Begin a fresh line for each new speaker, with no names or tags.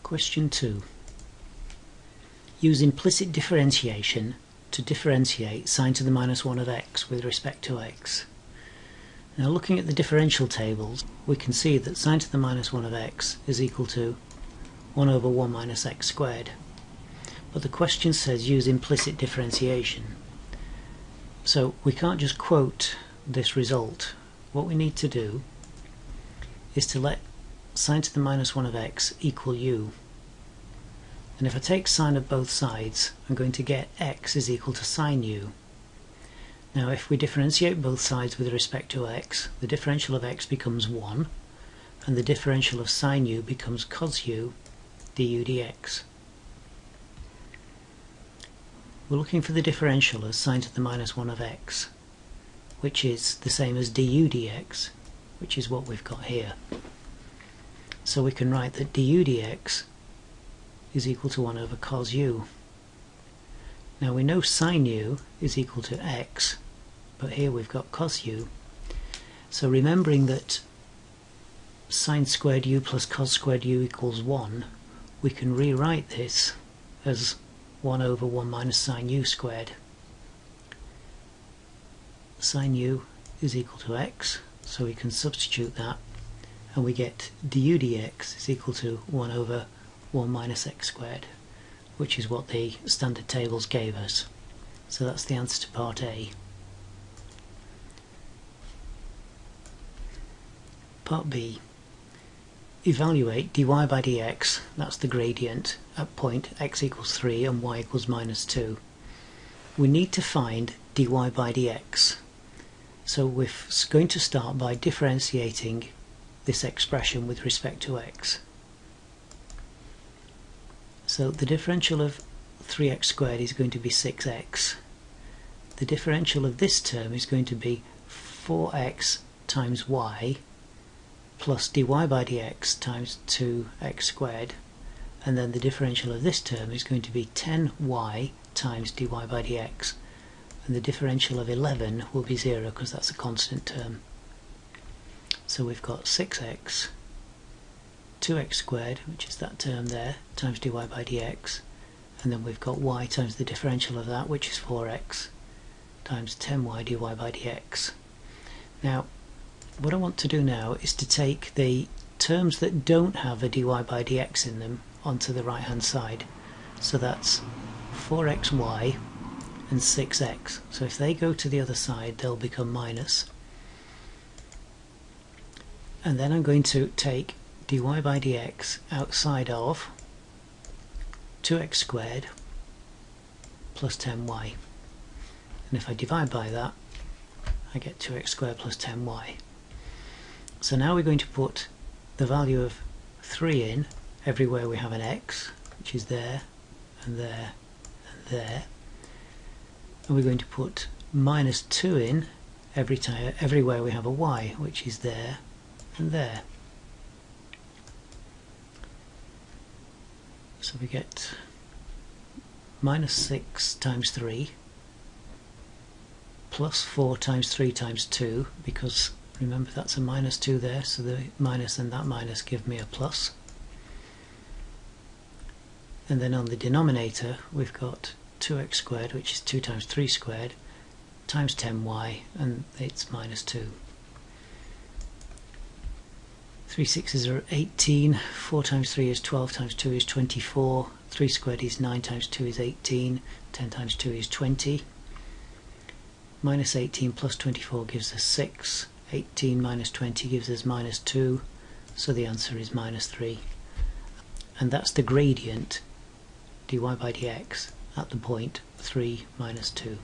Question 2. Use implicit differentiation to differentiate sine to the minus 1 of x with respect to x. Now, looking at the differential tables, we can see that sine to the minus 1 of x is equal to 1 over 1 minus x squared. But the question says use implicit differentiation. So we can't just quote this result. What we need to do is to let sine to the minus 1 of x equal u. And if I take sine of both sides, I'm going to get x is equal to sine u. Now if we differentiate both sides with respect to x, the differential of x becomes 1, and the differential of sine u becomes cos u du dx. We're looking for the differential as sine to the minus 1 of x, which is the same as du dx, which is what we've got here. So we can write that du dx is equal to 1 over cos u. Now we know sine u is equal to x, but here we've got cos u. So remembering that sine squared u plus cos squared u equals 1, we can rewrite this as 1 over 1 minus sine u squared. Sine u is equal to x, so we can substitute that, and we get du dx is equal to 1 over 1 minus x squared, which is what the standard tables gave us. So that's the answer to part A. Part B. Evaluate dy by dx, that's the gradient, at point x equals 3 and y equals minus 2. We need to find dy by dx. So we're going to start by differentiating this expression with respect to x. So the differential of 3x squared is going to be 6x. The differential of this term is going to be 4x times y plus dy by dx times 2x squared, and then the differential of this term is going to be 10y times dy by dx, and the differential of 11 will be 0 because that's a constant term. So we've got 6x 2x squared, which is that term there, times dy by dx, and then we've got y times the differential of that, which is 4x, times 10y dy by dx. Now what I want to do now is to take the terms that don't have a dy by dx in them onto the right hand side. So that's 4xy and 6x. So if they go to the other side, they'll become minus. And then I'm going to take dy by dx outside of 2x squared plus 10y. And if I divide by that, I get 2x squared plus 10y. So now we're going to put the value of 3 in everywhere we have an x, which is there and there and there. And we're going to put minus 2 in everywhere we have a y, which is there and there. So we get minus 6 times 3 plus 4 times 3 times 2, because remember that's a minus 2 there, so the minus and that minus give me a plus. And then on the denominator we've got 2x squared, which is 2 times 3 squared, times 10y, and it's minus 2. 3 sixes are 18, 4 times 3 is 12, times 2 is 24, 3 squared is 9, times 2 is 18, 10 times 2 is 20. Minus 18 plus 24 gives us 6, 18 minus 20 gives us minus 2, so the answer is minus 3. And that's the gradient dy by dx at the point 3 minus 2.